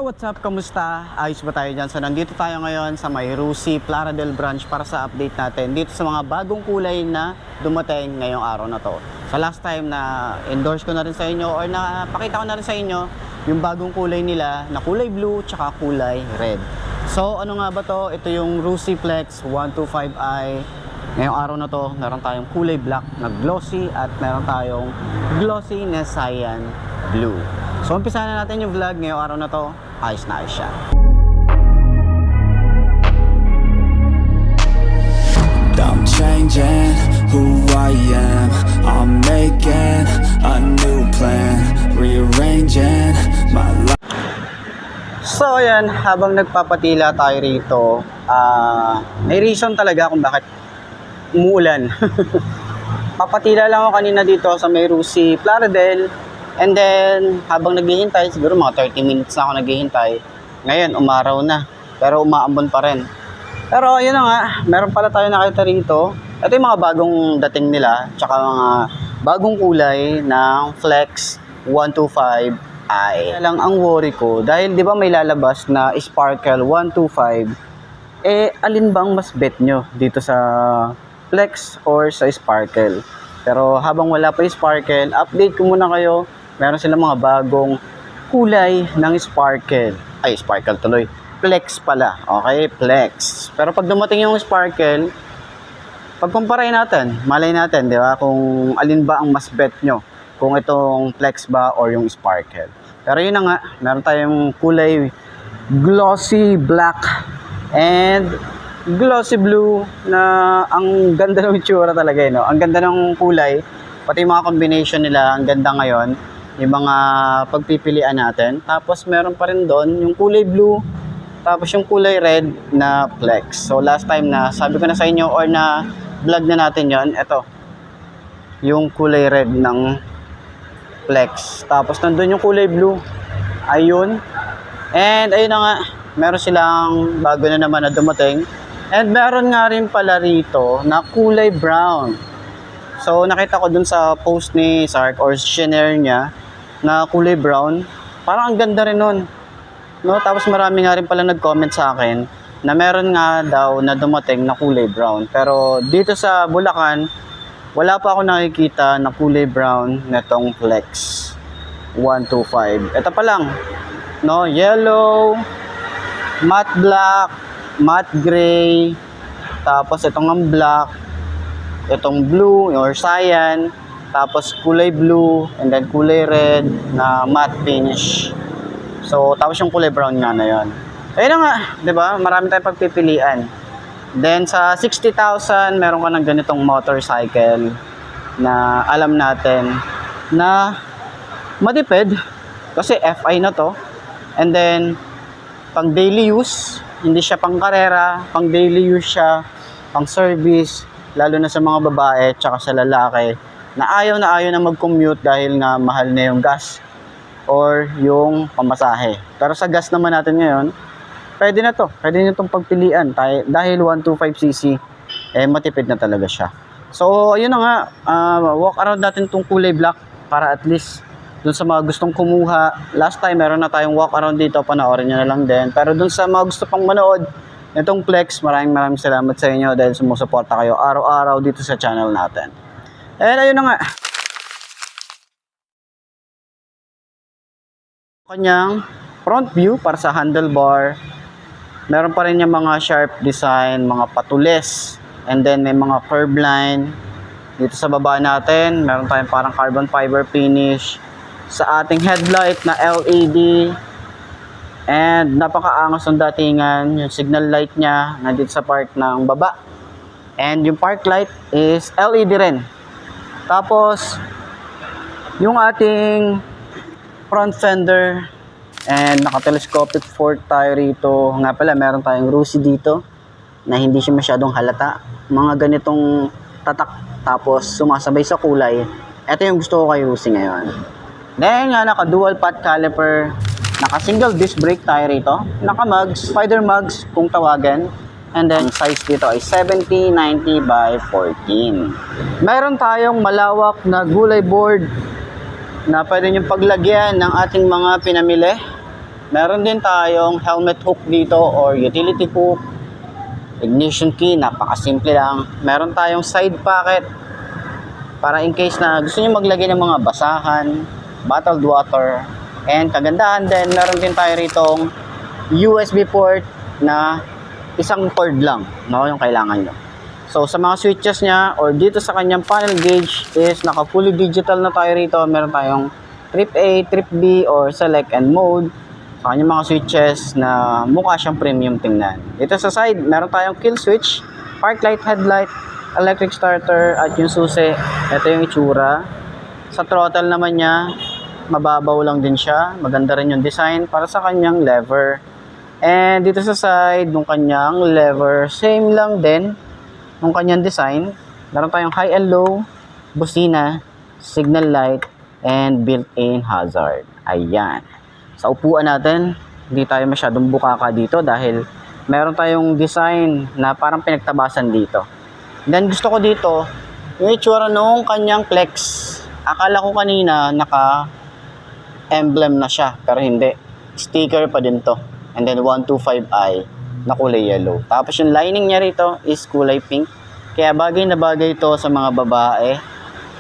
what's up? Kamusta? Ayos ba tayo dyan? So, nandito tayo ngayon sa may Rusi, Plaradel branch para sa update natin dito sa mga bagong kulay na dumating ngayong araw na to. Sa last time na endorse ko na rin sa inyo or napakita ko na rin sa inyo yung bagong kulay nila na kulay blue tsaka kulay red. So, ano nga ba to? Ito yung Rusi Flex 125i. Ngayong araw na to, meron tayong kulay black na glossy at meron tayong glossy na cyan blue. So, umpisahan na natin yung vlog ngayong araw na to. Ayos na ayos siya. I'm changing who I am. I'm making a new plan, rearranging my life. So, ayan, habang nagpapatila tayo rito, may reason talaga kung bakit umuulan. Papatila lang ako kanina dito sa may Rusi, Plaradel. And then, habang naghihintay, siguro mga 30 minutes na ako naghihintay. Ngayon, umaraw na. Pero umaambon pa rin. Pero, yun na nga, meron pala tayo nakita rito. Ito yung mga bagong dating nila. Tsaka mga bagong kulay ng Flex 125i. Kaya lang ang worry ko, dahil di ba may lalabas na Sparkle 125, alin bang mas bet nyo dito sa Flex or sa Sparkle? Pero habang wala pa yung Sparkle, update ko muna kayo. Meron silang mga bagong kulay ng Sparkle. Ay, Sparkle tuloy. Flex pala. Okay, Flex. Pero pag dumating yung Sparkle, pagkumparahin natin, malay natin, di ba? Kung alin ba ang mas bet nyo. Kung itong Flex ba or yung Sparkle. Pero yun na nga, meron tayong kulay glossy black and glossy blue na ang ganda ng itsura talaga, no? Ang ganda ng kulay, pati yung mga combination nila, ang ganda ngayon. Yung mga pagpipilian natin. Tapos meron pa rin doon yung kulay blue, tapos yung kulay red na Flex. So last time na sabi ko na sa inyo or na vlog na natin yon, ito yung kulay red ng Flex. Tapos nandun yung kulay blue. Ayun. And ayun na nga, meron silang bago na naman na dumating. And meron nga rin pala rito na kulay brown. So nakita ko dun sa post ni Sark or shinare niya na kulay brown. Parang ang ganda rin nun. No? Tapos marami nga rin pala nag-comment sa akin na meron nga daw na dumating na kulay brown. Pero dito sa Bulacan, wala pa ako nakikita na kulay brown netong Flex 125. Ito pa lang. No? Yellow, matte black, matte gray, tapos itong ang black, itong blue or cyan, tapos kulay blue, and then kulay red na matte finish. So, tapos yung kulay brown nga na yun. Ayun na nga, di ba? Marami tayong pagpipilian. Then, sa 60,000, meron ka ng ganitong motorcycle na alam natin na matipid kasi FI na to. And then, pang daily use, hindi siya pang karera, pang daily use siya, pang service, lalo na sa mga babae tsaka sa lalaki na ayaw na mag-commute dahil nga mahal na yung gas or yung pamasahe. Pero sa gas naman natin ngayon, pwede na to. Pwede nyo itong pagpilian dahil 125cc, matipid na talaga siya. So, ayun na nga, walk around natin itong kulay black para at least dun sa mga gustong kumuha. Last time, meron na tayong walk around dito, panoorin nyo na lang din. Pero dun sa mga gusto pang manood, itong Flex, maraming salamat sa inyo dahil sumusuporta kayo araw-araw dito sa channel natin. And ayun na nga. Kanyang front view para sa handlebar. Meron pa rin yung mga sharp design, mga patulis. And then may mga curb line. Dito sa baba natin, meron tayong parang carbon fiber finish. Sa ating headlight na LED. And napakaangas ng datingan, yung signal light niya nandito sa part ng baba. And yung park light is LED rin. Tapos yung ating front fender and naka-telescopic fork tayo rito. Nga pala, meron tayong Rusi dito na hindi siya masyadong halata. Mga ganitong tatak tapos sumasabay sa kulay. Ito yung gusto ko kay Rusi ngayon. Then nga, naka-dual path caliper. Naka-single disc brake tayo rito. Naka-mugs, spider mugs kung tawagan. And then, size dito ay 70-90 by 14. Meron tayong malawak na gulay board na pwede nyo paglagyan ng ating mga pinamili. Meron din tayong helmet hook dito or utility hook. Ignition key, napakasimple lang. Meron tayong side pocket para in case na gusto niyo maglagay ng mga basahan, bottled water. And kagandahan din, meron din tayo ritong USB port na isang cord lang, no, yung kailangan nyo. So sa mga switches niya or dito sa kanyang panel gauge is naka fully digital na tayo rito. Meron tayong trip A, trip B or select and mode sa kanyang mga switches na mukha siyang premium tingnan. Dito sa side, meron tayong kill switch, park light, headlight, electric starter at yung susi. Ito yung itsura. Sa throttle naman niya, mababaw lang din siya. Maganda rin yung design para sa kanyang lever. And dito sa side, yung kanyang lever, same lang din yung kanyang design. Meron tayong high and low, busina, signal light, and built-in hazard. Ayan. Sa upuan natin, hindi tayo masyadong bukaka dito dahil meron tayong design na parang pinagtabasan dito. Then gusto ko dito, yung itsura nung kanyang flex. Akala ko kanina naka-emblem na siya, pero hindi. Sticker pa din to. And then 125i na kulay yellow. Tapos yung lining niya rito is kulay pink. Kaya bagay na bagay ito sa mga babae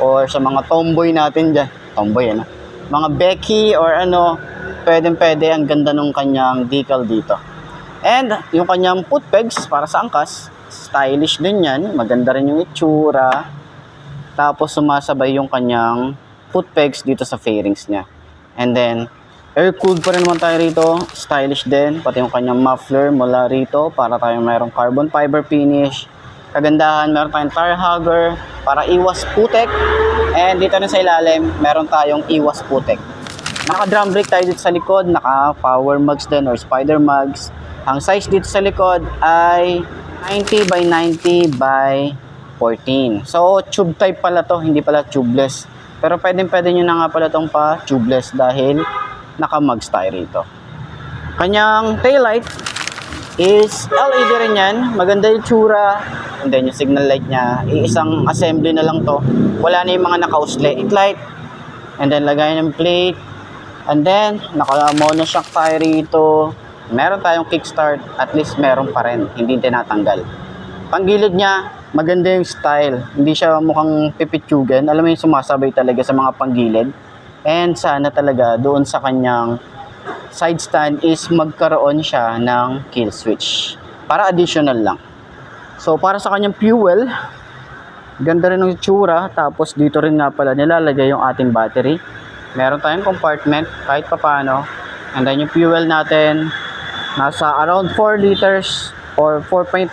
or sa mga tomboy natin dyan. Tomboy, ano? Mga Becky or ano, pwede ang ganda nung kanyang decal dito. And yung kanyang foot pegs para sa angkas, stylish din yan. Maganda rin yung itsura. Tapos sumasabay yung kanyang foot pegs dito sa fairings niya. And then, air-cooled pa rin naman tayo rito. Stylish din. Pati yung kanyang muffler mula rito para tayong mayroong carbon fiber finish. Kagandahan, meron tayong tire hugger para iwas putek. And dito na sa ilalim, meron tayong iwas putek. Naka-drum brake tayo dito sa likod. Naka-power mugs din or spider mugs. Ang size dito sa likod ay 90 by 90 by 14. So, tube type pala to, hindi pala tubeless. Pero pwede nyo na nga pala itong pa-tubeless dahil naka-mugs tayo rito. Kanyang taillight is LED rin yan. Maganda yung tsura. And then yung signal light niya, iisang assembly na lang to. Wala na yung mga naka-uslet light. And then lagay ng plate. And then, naka-monoshock tayo rito. Meron tayong kickstart. At least meron pa rin. Hindi tinatanggal. Panggilid niya, maganda yung style. Hindi siya mukhang pipitsugin. Alam mo yung sumasabay talaga sa mga panggilid. And sana talaga doon sa kanyang side stand is magkaroon siya ng kill switch. Para additional lang. So para sa kanyang fuel, ganda rin ng itsura. Tapos dito rin nga pala nilalagay yung ating battery. Meron tayong compartment kahit papaano. And then yung fuel natin, nasa around 4 liters or 4.5.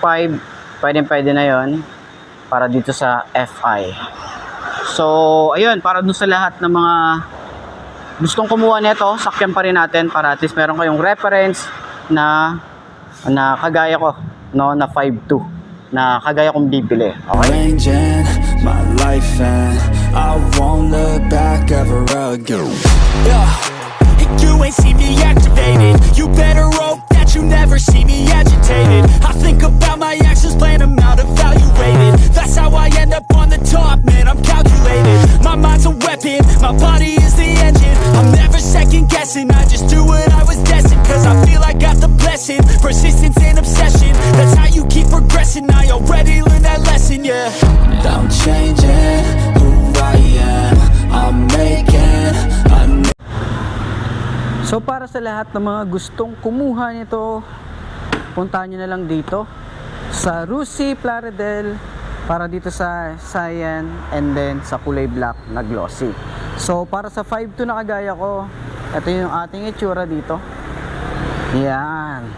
Pwede na yon para dito sa FI. So ayun, para dun sa lahat ng mga gustong kumuha nito, sakyan pa rin natin para at least meron kayong reference na kagaya ko, no, na 5.2 na kagaya kong bibili. Okay? Arranging my life and I won't look back ever again. Yeah. You ain't see me activated. You better hope that you never see me agitated. I think about my actions, plan them out, evaluated. That's how I end up on the top, man, I'm calculated. My mind's a weapon, my body is the engine. I'm never second guessing, I just do what I was destined. Cause I feel I got the blessing, persistence and obsession. That's how you keep progressing, I already learned that lesson, yeah. I'm changing who I am, I'm making a new. So para sa lahat ng mga gustong kumuha nito, puntahan nyo na lang dito sa Rusi Plaridel para dito sa cyan and then sa kulay black na glossy. So para sa 5.2 na kagaya ko, ito yung ating itsura dito. Yan.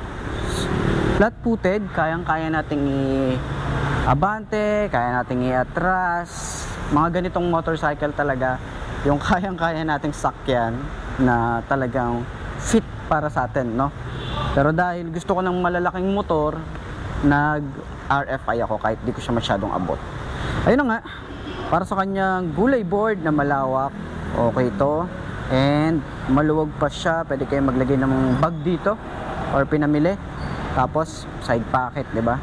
Flat footed, kayang-kaya nating i-abante, kaya nating i-atras. Mga ganitong motorcycle talaga yung kayang-kaya nating sakyan na talagang fit para sa atin, no? Pero dahil gusto ko ng malalaking motor, nag-RFI ako kahit di ko siya masyadong abot. Ayun na nga, para sa kanyang gulay board na malawak, okay to. And maluwag pa siya, pwede kayo maglagay ng bag dito or pinamili. Tapos side pocket, 'di ba?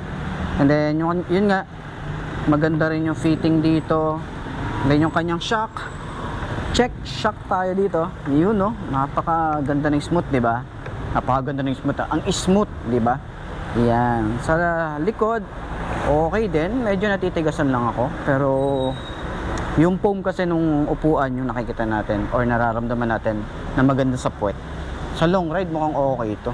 And then yun nga, maganda rin yung fitting dito. Then yung kanyang shock, check shock tayo dito. Yun, no, napakaganda ng smooth, 'di ba? Napakaganda ng smooth. Ang smooth, di ba? Yan. Sa likod, okay din. Medyo natitigasan lang ako. Pero yung foam kasi nung upuan, yung nakikita natin or nararamdaman natin na maganda sa puwet. Sa long ride, mukhang okay ito.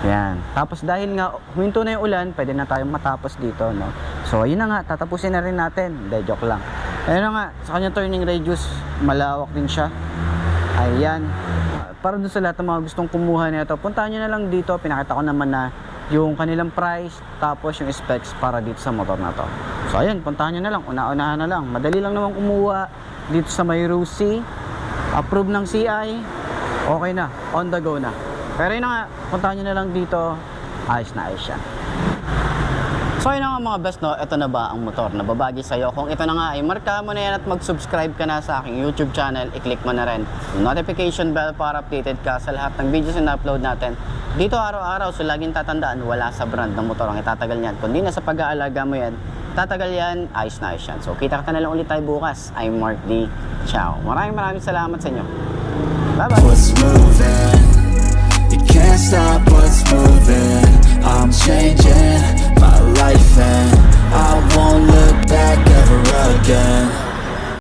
Yan. Tapos dahil nga huminto na yung ulan, pwede na tayong matapos dito, no? So, ayun na nga, tatapusin na rin natin. Hindi, joke lang. Ayun na nga, sa kanyang turning radius, malawak din siya. Ayan. Para dun sa lahat ng mga gustong kumuha nito, puntahan nyo na lang dito. Pinakita ko naman na yung kanilang price, tapos yung specs para dito sa motor na to. So, ayun, puntahan nyo na lang. Una-unahan na lang. Madali lang naman kumuha dito sa may Rusi. Approve ng CI. Okay na. On the go na. Pero yun na nga, puntahan nyo na lang dito. Ayos na ayos siya. So yun na nga mga best, no, ito na ba ang motor na babagi sa'yo? Kung ito na nga ay marka mo na yan at mag-subscribe ka na sa aking YouTube channel, i-click mo na rin notification bell para updated ka sa lahat ng videos na upload natin dito araw-araw. So laging tatandaan, wala sa brand ng motor ang itatagal niyan. Kundi na sa pag-aalaga mo yan, tatagal yan, ayos na ayos yan. So kita ka na lang ulit tayo bukas. I'm Mark D. Ciao. Maraming salamat sa inyo. Bye-bye. What's moving? You can't stop what's moving.